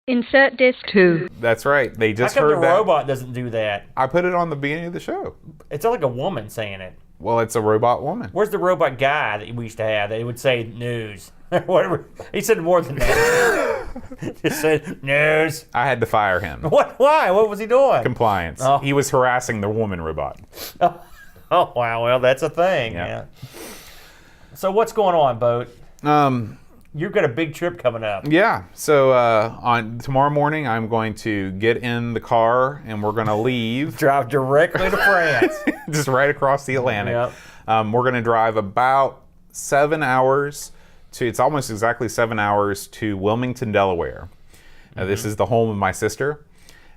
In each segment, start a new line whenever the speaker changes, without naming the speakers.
Insert disc 2.
That's right. They just
How come
heard
the
that.
robot doesn't do that?
I put it on the beginning of the show.
It's like a woman saying it.
Well, it's a robot woman.
Where's the robot guy that we used to have that would say news? Whatever. He said more than that. Just said news.
I had to fire him.
What? Why? What was he doing?
Compliance.
Oh.
He was harassing the woman robot.
Oh, wow. Well, that's a thing. Yeah. So what's going on, Boat? You've got a big trip coming up.
Yeah. So on tomorrow morning, I'm going to get in the car and we're going to leave.
Drive directly to France.
Just right across the Atlantic.
Yep.
We're going to drive about 7 hours it's almost exactly 7 hours to Wilmington, Delaware. This is the home of my sister.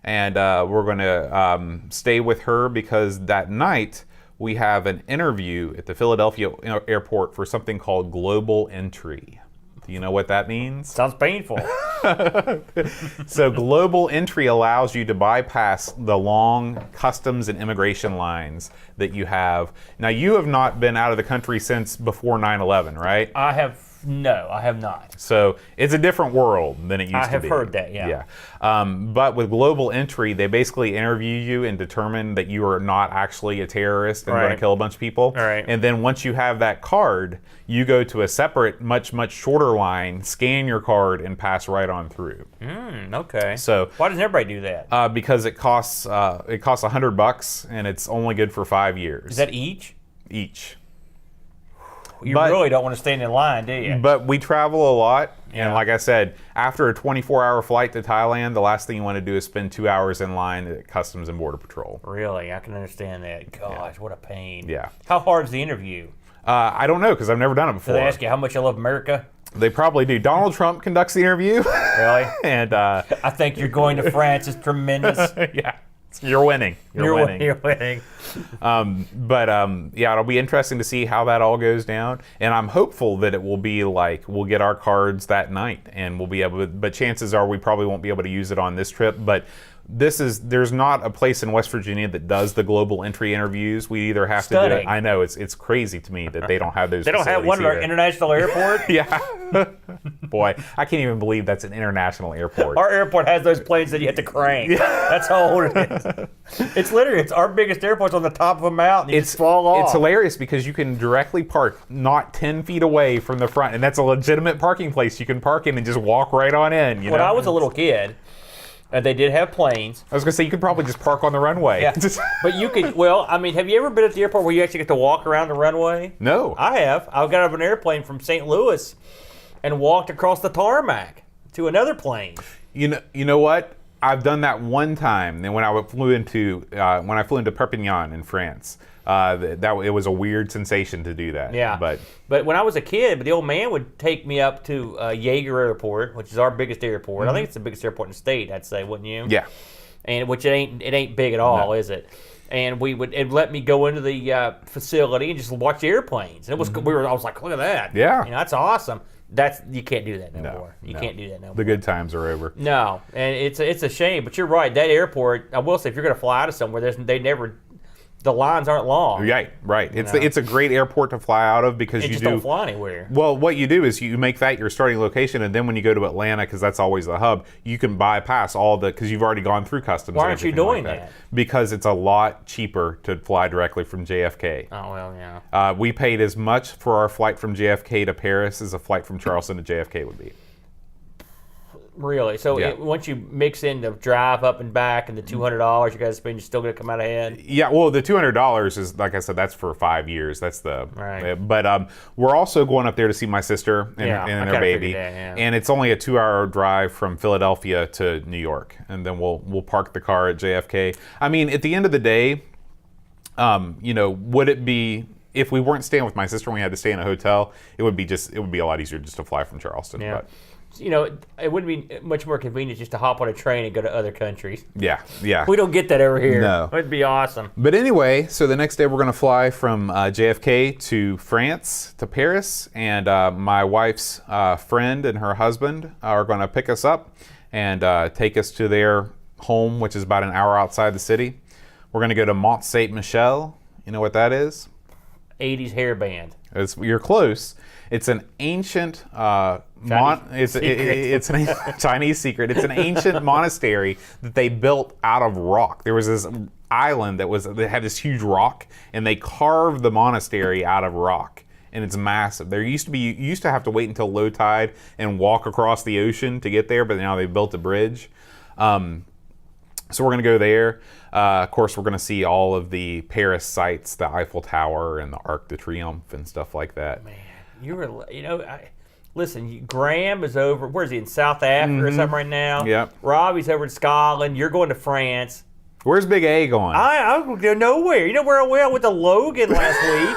And we're going to stay with her because that night we have an interview at the Philadelphia airport for something called Global Entry. Do you know what that means?
Sounds painful.
So Global Entry allows you to bypass the long customs and immigration lines that you have. Now, you have not been out of the country since before 9/11, right?
No, I have not.
So it's a different world than it used to be.
I have heard that, yeah.
But with Global Entry, they basically interview you and determine that you are not actually a terrorist and going to kill a bunch of people.
Right.
And then once you have that card, you go to a separate, much, much shorter line, scan your card, and pass right on through.
Okay.
So
why doesn't everybody do that?
because it costs $100 and it's only good for 5 years.
Is that each?
Each.
You really don't want to stand in line, do you?
But we travel a lot,
Yeah.
and like I said, after a 24-hour flight to Thailand, the last thing you want to do is spend 2 hours in line at Customs and Border Patrol.
Really? I can understand that. Gosh, what a pain.
Yeah.
How hard is the interview?
I don't know, because I've never done it before.
Do they ask you how much you love America?
They probably do. Donald Trump conducts the interview.
Really?
And
I think you're going to France is tremendous.
yeah, you're winning. You're winning.
You're winning.
Yeah, it'll be interesting to see how that all goes down. And I'm hopeful that it will be like we'll get our cards that night and we'll be able to, but chances are we probably won't be able to use it on this trip. But there's not a place in West Virginia that does the Global Entry interviews. We either have to do it. I know, it's crazy to me that they don't have those.
They don't have one at our international airport?
Yeah. Boy, I can't even believe that's an international airport.
Our airport has those planes that you have to crank. That's how old it is. It's literally, it's our biggest airport's on the top of a mountain. You just fall off.
It's hilarious because you can directly park not 10 feet away from the front, and that's a legitimate parking place. You can park in and just walk right on in.
When I was a little kid, they did have planes.
I was going to say, you could probably just park on the runway.
Yeah. But you could, well, I mean, have you ever been at the airport where you actually get to walk around the runway?
No.
I have. I got out of an airplane from St. Louis and walked across the tarmac to another plane.
You know what? I've done that one time. And when I flew into Perpignan in France, it was a weird sensation to do that.
Yeah. But when I was a kid, the old man would take me up to Yeager Airport, which is our biggest airport. I think it's the biggest airport in the state, I'd say, wouldn't you?
Yeah.
And which it ain't big at all, is it? And it'd let me go into the facility and just watch the airplanes. And it was I was like, look at that.
Yeah.
That's awesome. You can't do that no more. You can't do that no more.
The good times are over.
No, and it's a shame. But you're right. That airport, I will say, if you're going to fly out of somewhere, the lines aren't long.
Right. It's a great airport to fly out of because you
don't fly anywhere.
Well, what you do is you make that your starting location, and then when you go to Atlanta, because that's always the hub, you can bypass because you've already gone through customs.
Why aren't you doing that?
Because it's a lot cheaper to fly directly from JFK.
Oh, well, yeah.
We paid as much for our flight from JFK to Paris as a flight from Charleston to JFK would be.
Really? So once you mix in the drive up and back and the $200 you got to spend, you're still going to come out ahead?
Yeah, well, the $200 is, like I said, that's for 5 years. That's the...
Right.
But we're also going up there to see my sister and her baby. And it's only a 2-hour drive from Philadelphia to New York. And then we'll park the car at JFK. I mean, at the end of the day, would it be... If we weren't staying with my sister and we had to stay in a hotel, it would be a lot easier just to fly from Charleston.
Yeah.
But,
it wouldn't be much more convenient just to hop on a train and go to other countries.
Yeah.
We don't get that over here.
No.
It'd be awesome.
But anyway, so the next day we're going to fly from JFK to France, to Paris, and my wife's friend and her husband are going to pick us up and take us to their home, which is about an hour outside the city. We're going to go to Mont Saint-Michel. You know what that is?
80s hair band.
You're close. It's an ancient it's a Chinese secret. It's an ancient monastery that they built out of rock. There was this island that had this huge rock, and they carved the monastery out of rock. And it's massive. You used to have to wait until low tide and walk across the ocean to get there, but now they've built a bridge. So we're going to go there. Of course, we're going to see all of the Paris sites, the Eiffel Tower and the Arc de Triomphe and stuff like that.
Man, listen, Graham is over. Where is he, in South Africa or something right now?
Yep.
Robbie's over in Scotland. You're going to France.
Where's Big A going?
I'm going to go nowhere. You know where I went with the Logan last week?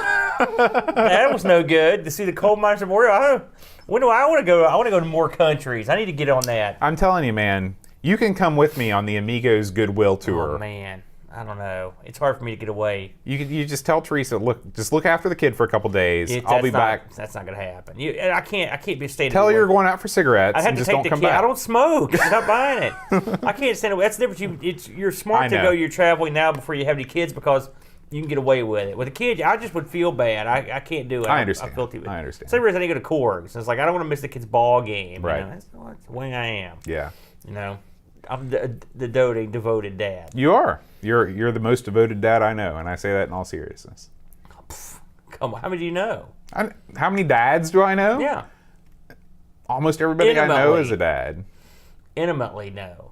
That was no good. To see the Coal Miners Memorial. When do I want to go? I want to go to more countries. I need to get on that.
I'm telling you, man. You can come with me on the Amigos Goodwill Tour.
Oh, man. I don't know. It's hard for me to get away.
You just tell Teresa, just look after the kid for a couple days. I'll be back.
That's not going to happen. I can't be staying.
Tell her you're going out for cigarettes and just don't come back.
I don't smoke. I'm not buying it. I can't stand it. That's the difference. You're smart to go. You're traveling now before you have any kids because you can get away with it. With a kid, I just would feel bad. I can't do it.
I understand.
I
understand.
Same reason I go to Corgs. It's like I don't want to miss the kid's ball game.
Right.
That's the way I am.
Yeah.
I'm the doting, devoted dad.
You are. You're the most devoted dad I know, and I say that in all seriousness.
Come on, how many do you know?
How many dads do I know?
Yeah.
Almost everybody I know is a dad.
Intimately, no.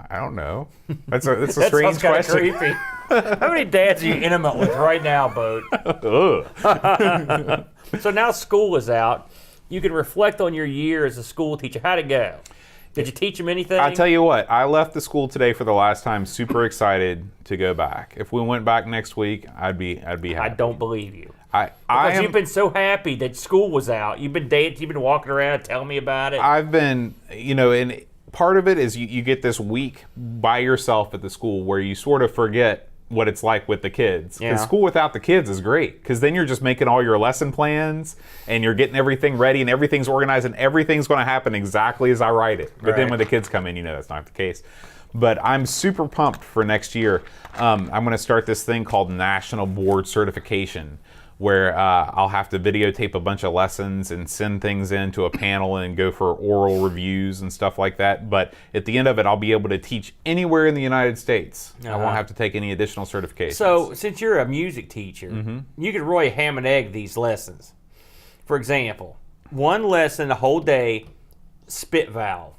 I don't know. That's a strange question.
Creepy. How many dads are you intimate with right now, Boat? So now school is out. You can reflect on your year as a school teacher. How'd it go? Did you teach them anything?
I tell you what, I left the school today for the last time, super excited to go back. If we went back next week, I'd be happy.
I don't believe you.
Because
you've been so happy that school was out. You've been walking around telling me about it.
I've been, and part of it is you get this week by yourself at the school where you sort of forget what it's like with the kids. Because school without the kids is great. Because then you're just making all your lesson plans and you're getting everything ready and everything's organized and everything's going to happen exactly as I write it. But then when the kids come in, that's not the case. But I'm super pumped for next year. I'm going to start this thing called National Board Certification, where I'll have to videotape a bunch of lessons and send things into a panel and go for oral reviews and stuff like that. But at the end of it, I'll be able to teach anywhere in the United States. I won't have to take any additional certifications.
So since you're a music teacher, you could really ham and egg these lessons. For example, one lesson a whole day, spit valve.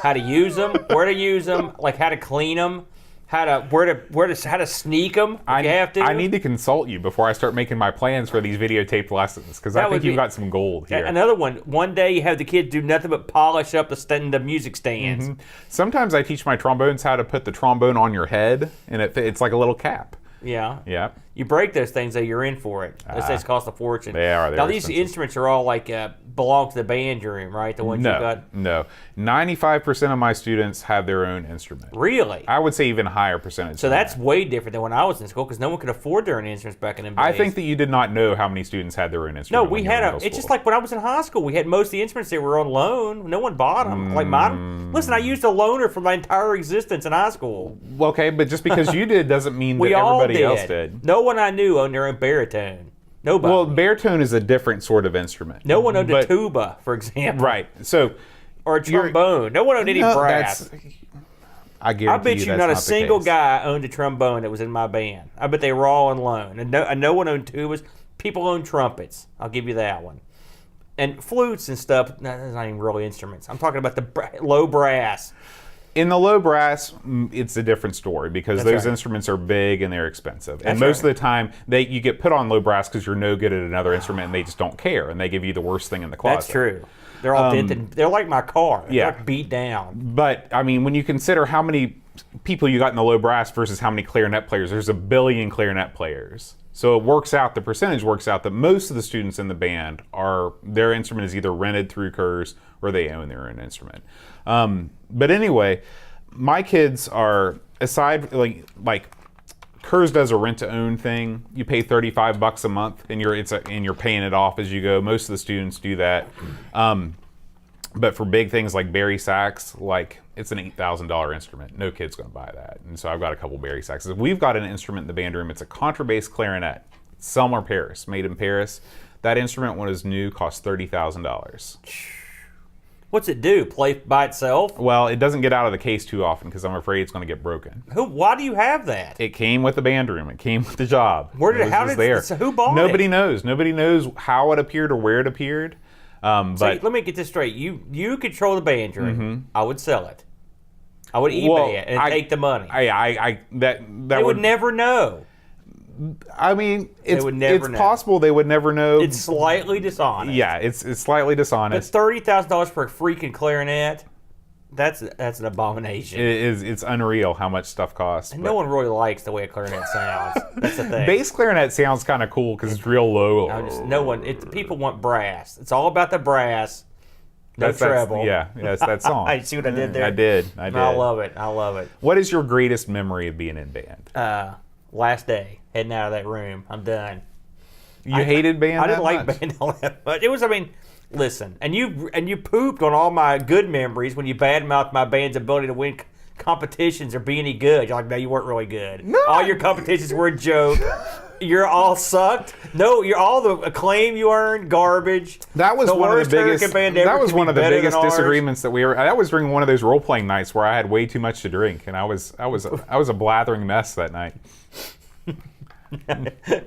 How to use them, where to use them, like how to clean them. How to sneak them if you have to.
I need to consult you before I start making my plans for these videotaped lessons because I think you've got some gold here.
Another one day you have the kids do nothing but polish up the music stands.
Sometimes I teach my trombones how to put the trombone on your head and it's like a little cap.
Yeah. You break those things, though, you're in for it. Those things cost a fortune.
They are.
Now, these instruments are all like belong to the band you're in, right? The ones you got?
No. 95% of my students have their own instrument.
Really?
I would say even higher percentage.
So that's way different than when I was in school because no one could afford their own instruments back in the days.
I think that you did not know how many students had their own instrument.
No, we had it's just like when I was in high school. We had most of the instruments that were on loan. No one bought them. Like mine. Listen, I used a loaner for my entire existence in high school.
Okay, but just because you did doesn't mean that everybody else did.
No one I knew owned their own baritone. Nobody.
Well, baritone is a different sort of instrument.
No one owned a tuba, for example.
Right. So,
or a trombone. No one owned any brass.
I bet
you not a single guy owned a trombone that was in my band. I bet they were all on loan. And no one owned tubas. People owned trumpets. I'll give you that one. And flutes and stuff. No, that's not even really instruments. I'm talking about the low brass.
In the low brass, it's a different story because those instruments are big and they're expensive. And most of the time, you get put on low brass because you're no good at another instrument and they just don't care and they give you the worst thing in the closet.
That's true. They're all dented. They're like my car. They're like beat down.
But, I mean, when you consider how many people you got in the low brass versus how many clarinet players, there's 1 billion clarinet players. So it works out, the percentage works out that most of the students in the band their instrument is either rented through KERS or they own their own instrument. But anyway, my kids are, aside, like KERS does a rent-to-own thing. You pay $35 a month, and you're paying it off as you go. Most of the students do that. But for big things like Barry sax, it's an $8,000 instrument. No kid's going to buy that. And so I've got a couple Barry saxes. We've got an instrument in the band room. It's a contrabass clarinet. Selmer Paris, made in Paris. That instrument, when it was new, cost $30,000.
What's it do? Play by itself?
Well, it doesn't get out of the case too often because I'm afraid it's going to get broken.
Why do you have that?
It came with the band room. It came with the job.
So who bought it?
Nobody knows. Nobody knows how it appeared or where it appeared. But
let me get this straight. You control the band room. I would sell it. I would eBay it and take the money.
They
would never know.
I mean, it's
know.
possible they would never know.
It's slightly dishonest.
Yeah, it's slightly dishonest.
But $30,000 for a freaking clarinet, that's an abomination.
It's unreal how much stuff costs.
And no one really likes the way a clarinet sounds. That's the thing.
Bass clarinet sounds kind of cool because it's real low.
People want brass. It's all about the brass. No treble.
That's that song.
I see what I did there.
I did.
I love it.
What is your greatest memory of being in band?
Last day, heading out of that room. I'm done.
You hated band?
I didn't like band all that much. It was, listen, and you pooped on all my good memories when you badmouthed my band's ability to win competitions or be any good. You're like, no, you weren't really good.
No.
All your competitions were a joke. You're all sucked. No, you're all the acclaim you earned, garbage.
That was one of the biggest. That was one of the biggest disagreements that we were. That was during one of those role playing nights where I had way too much to drink, and I was a blathering mess that night.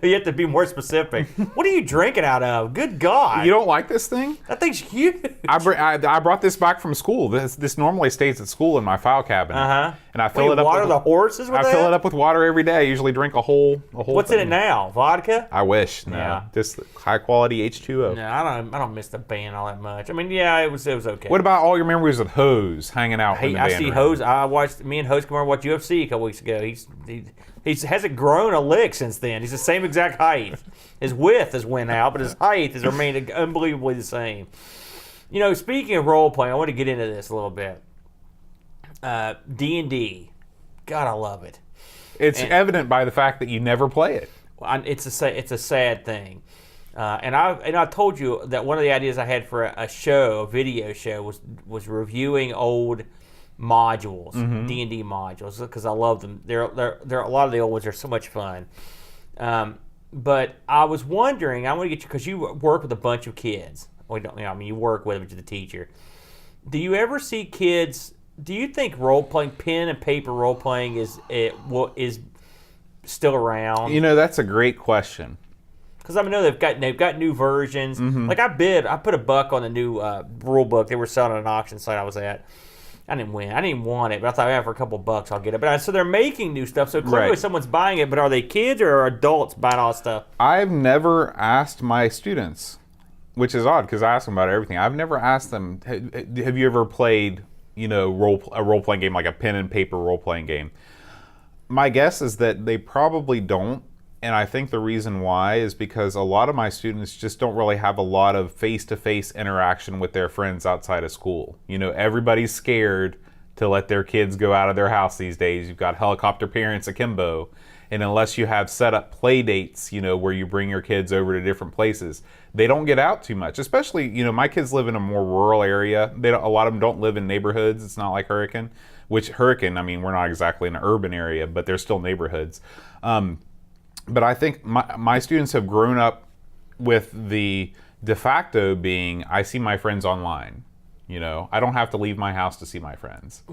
You have to be more specific. What are you drinking out of? Good God!
You don't like this thing?
That thing's huge.
I brought this back from school. This normally stays at school in my file cabinet. And I fill it up.
Water the horses with
I fill it up with water every day. I usually drink a whole.
What's
thing.
in it now? Vodka?
I wish. No,
yeah.
Just high quality H2O.
No, I don't miss the band all that much. It was okay.
What about all your memories with Hose hanging out?
I see Hose. I watched me and Hose come over and watch UFC a couple weeks ago. He hasn't grown a lick since then. He's the same exact height. His width has went out, but his height has remained unbelievably the same. Speaking of role playing, I want to get into this a little bit. D&D, God, I love it.
It's evident by the fact that you never play it.
It's a sad thing, and I told you that one of the ideas I had for a video show, was reviewing old modules, D&D modules, because I love them. They're a lot of the old ones are so much fun. But I was wondering, I want to get you, because you work with a bunch of kids. You work with them, you're the teacher. Do you ever see kids? Do you think role playing, pen and paper role playing is still around?
That's a great question.
Because I know they've got new versions. Like I put $1 on the new rule book they were selling on an auction site I was at. I didn't win. I didn't even want it, but I thought, for a couple $bucks I'll get it. But so they're making new stuff. So clearly someone's buying it. But are they kids or are adults buying all this stuff?
I've never asked my students, which is odd because I ask them about everything. I've never asked them, have you ever played, a role-playing game, like a pen and paper role-playing game? My guess is that they probably don't. And I think the reason why is because a lot of my students just don't really have a lot of face-to-face interaction with their friends outside of school. Everybody's scared to let their kids go out of their house these days. You've got helicopter parents akimbo. And unless you have set up play dates, where you bring your kids over to different places, they don't get out too much. Especially, my kids live in a more rural area. A lot of them don't live in neighborhoods. It's not like Hurricane. We're not exactly in an urban area, but they're still neighborhoods. But I think my students have grown up with the de facto being, I see my friends online. I don't have to leave my house to see my friends.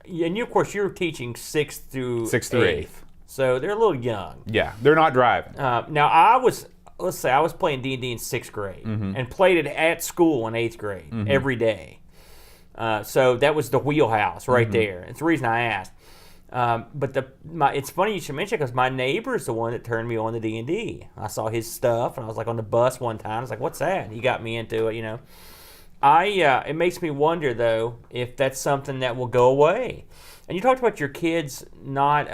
And of course, you're teaching 6th through
8th.
So they're a little young.
Yeah, they're not driving.
Now, let's say I was playing D&D in 6th grade and played it at school in 8th grade every day. So that was the wheelhouse right there. It's the reason I asked. But it's funny you should mention it because my neighbor's the one that turned me on to D&D. I saw his stuff and I was like on the bus one time. I was like, "What's that?" And he got me into it. It makes me wonder though if that's something that will go away. And you talked about your kids not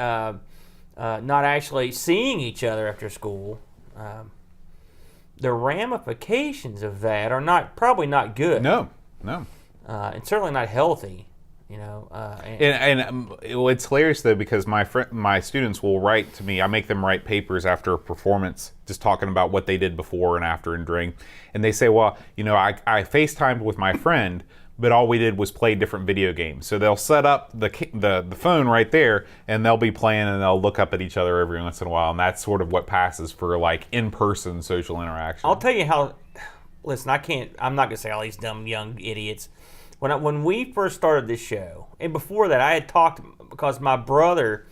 actually seeing each other after school. The ramifications of that are probably not good.
No.
And certainly not healthy.
It's hilarious though because my students will write to me. I make them write papers after a performance, just talking about what they did before and after and during. And they say, "Well, I FaceTimed with my friend, but all we did was play different video games." So they'll set up the phone right there, and they'll be playing, and they'll look up at each other every once in a while, and that's sort of what passes for like in-person social interaction.
I'll tell you how. Listen, I'm not gonna say all these dumb young idiots. When we first started this show, and before that, I had talked because my brother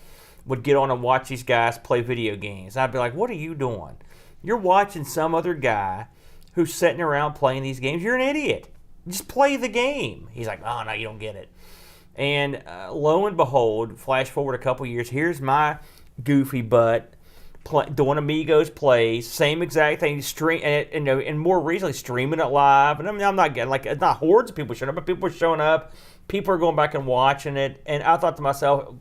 would get on and watch these guys play video games. I'd be like, "What are you doing? You're watching some other guy who's sitting around playing these games. You're an idiot. Just play the game." He's like, "Oh no, you don't get it." And lo and behold, flash forward a couple years, here's my goofy butt doing Amigos plays, same exact thing, and more recently streaming it live. And I mean, I'm not getting it's not hordes of people showing up, but people are showing up. People are going back and watching it. And I thought to myself,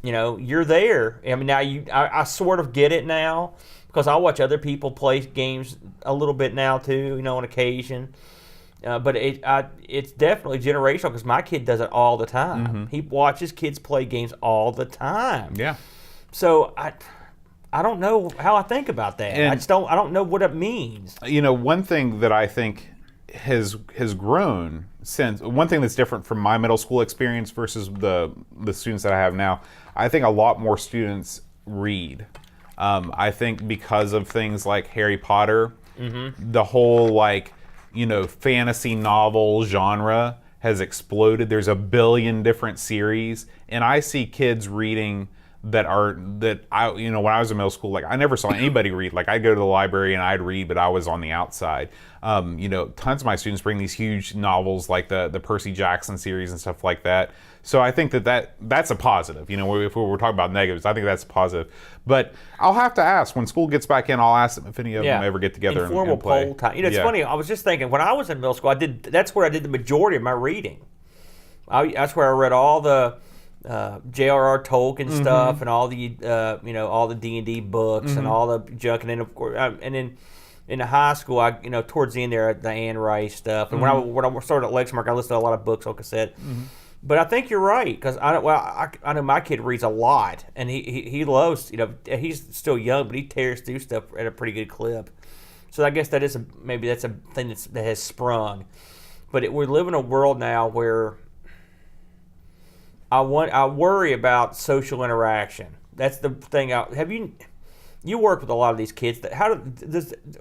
you're there. I mean, now I sort of get it now because I watch other people play games a little bit now too, on occasion. But it's definitely generational because my kid does it all the time.
Mm-hmm.
He watches kids play games all the time.
Yeah.
So I don't know how I think about that.
And
I don't know what it means.
One thing that I think has grown since, one thing that's different from my middle school experience versus the students that I have now, I think a lot more students read. I think because of things like Harry Potter, the whole fantasy novel genre has exploded. There's a billion different series, and I see kids reading when I was in middle school, I never saw anybody read. I'd go to the library and I'd read, but I was on the outside. Tons of my students bring these huge novels like the Percy Jackson series and stuff like that. So I think that's a positive. If we're talking about negatives, I think that's a positive. But I'll have to ask when school gets back in. I'll ask them if any of them ever get together
Informal
and play.
poll time. It's funny. I was just thinking when I was in middle school, that's where I did the majority of my reading. That's where I read all the J.R.R. Tolkien stuff and all the all the D&D books and all the junk, and then of course and then in the high school I towards the end there the Anne Rice stuff, and when I started at Lexmark I listened to a lot of books on cassette. But I think you're right because I know my kid reads a lot, and he loves he's still young, but he tears through stuff at a pretty good clip. So I guess maybe that's a thing that has sprung. But we live in a world now where I worry about social interaction. That's the thing. You work with a lot of these kids.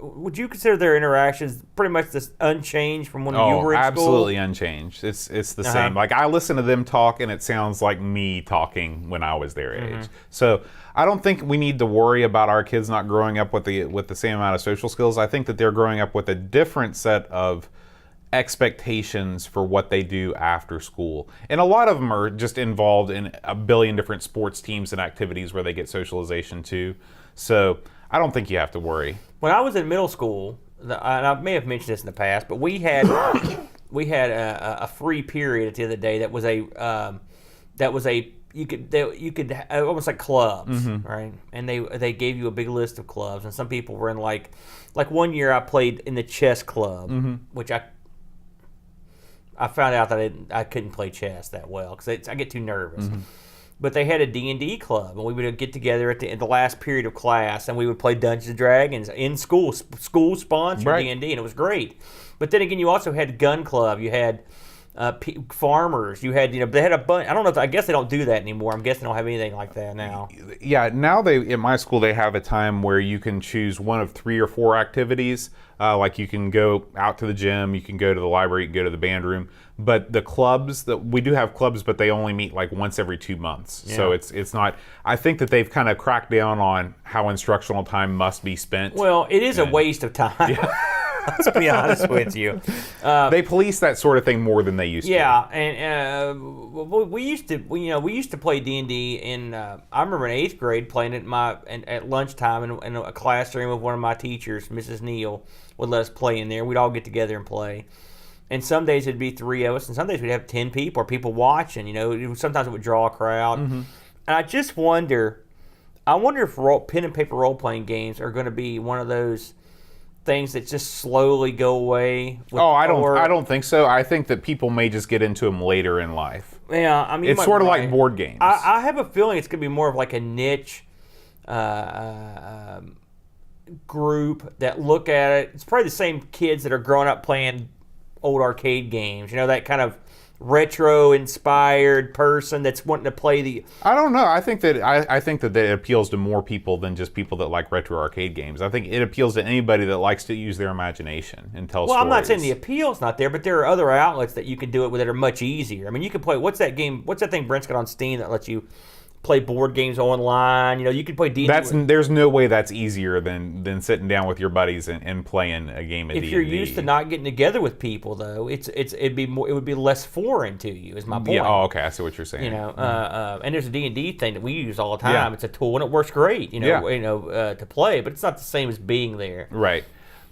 Would you consider their interactions pretty much this unchanged from when you were in school?
Absolutely unchanged. It's the same. I listen to them talk, and it sounds like me talking when I was their age. So I don't think we need to worry about our kids not growing up with the same amount of social skills. I think that they're growing up with a different set of expectations for what they do after school. And a lot of them are just involved in a billion different sports teams and activities where they get socialization too. So I don't think you have to worry. When
I was in middle school, and I may have mentioned this in the past, but we had a free period at the end of the day that was you could almost like clubs, right? And they gave you a big list of clubs, and some people were in like one year I played in the chess club, which I found out that I couldn't play chess that well because I get too nervous. But they had a D&D club, and we would get together at the last period of class, and we would play Dungeons and Dragons in school, school-sponsored D&D, and it was great. But then again, you also had gun club. You had farmers. You had they had a bunch. I don't know. I guess they don't do that anymore. I'm guessing they don't have anything like that now.
Yeah, now in my school they have a time where you can choose one of 3 or 4 activities. You can go out to the gym, you can go to the library, you can go to the band room. But the clubs, we do have clubs, but they only meet once every 2 months. Yeah. So it's not. I think that they've kind of cracked down on how instructional time must be spent.
Well, it is a waste of time. Yeah. Let's be honest with you.
They police that sort of thing more than they used to.
Yeah, and we used to play D&D in. I remember in 8th grade playing it at lunchtime in a classroom of one of my teachers, Mrs. Neal, would let us play in there. We'd all get together and play. And some days it'd be 3 of us, and some days we'd have 10 people or people watching. Sometimes it would draw a crowd. And I just wonder. I wonder if pen and paper role playing games are going to be one of those things that just slowly go away.
I don't think so. I think that people may just get into them later in life.
Yeah, I mean,
it's sort of like board games.
I have a feeling it's going to be more of like a niche group that look at it. It's probably the same kids that are growing up playing old arcade games. That kind of retro-inspired person that's wanting to play the...
I don't know. I think that it appeals to more people than just people that like retro arcade games. I think it appeals to anybody that likes to use their imagination and tell stories.
I'm not saying the appeal's not there, but there are other outlets that you can do it with that are much easier. I mean, you can play... What's that thing Brent's got on Steam that lets you play board games online? You know, you can play D&D.
There's no way that's easier than sitting down with your buddies and playing a game of D&D.
If you're used to not getting together with people, though, it would be less foreign to you. Is my point.
Yeah. Oh, okay. I see what you're saying.
You know, and there's a D&D thing that we use all the time.
Yeah.
It's a tool and it works great. To play, but it's not the same as being there.
Right.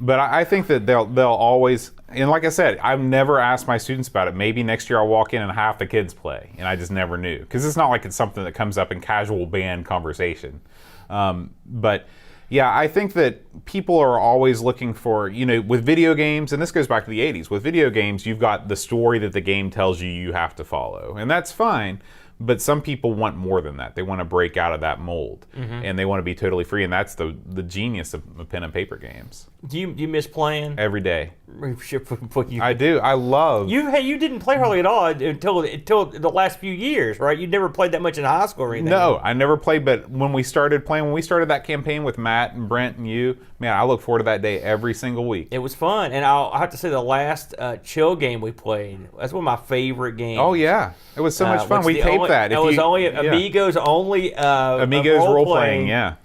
But I think that they'll always, and like I said, I've never asked my students about it. Maybe next year I'll walk in and half the kids play, and I just never knew. Because it's not like it's something that comes up in casual band conversation. But yeah, I think that people are always looking for, with video games, and this goes back to the 80s. With video games, you've got the story that the game tells you have to follow, and that's fine. But some people want more than that. They want to break out of that mold, and they want to be totally free. And that's the genius of pen and paper games.
Do you miss playing
every day?
I
do. I love.
You didn't play hardly at all until the last few years, right? You never played that much in high school or anything.
No, I never played. But when we started that campaign with Matt and Brent and you, man, I look forward to that day every single week.
It was fun, and I have to say the last chill game we played, that's one of my favorite games.
Oh yeah, it was so much fun. We taped that.
It was only Amigos only.
Amigos role-playing,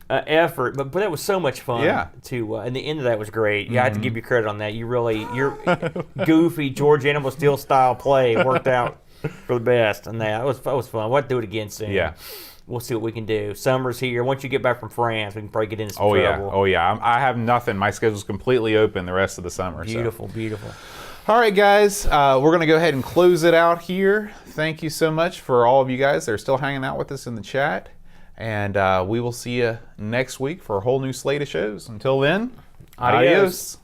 effort, but that was so much fun.
Yeah.
And the end of that was great. Yeah, I have to give you credit on that. Your goofy George Animal Steel style play worked out for the best, and that was fun. We'll have to do it again soon.
Yeah.
We'll see what we can do. Summer's here. Once you get back from France, we can probably get into some trouble.
Oh yeah. I have nothing. My schedule's completely open the rest of the summer.
Beautiful.
All right, guys, we're going to go ahead and close it out here. Thank you so much for all of you guys that are still hanging out with us in the chat. And we will see you next week for a whole new slate of shows. Until then, adios.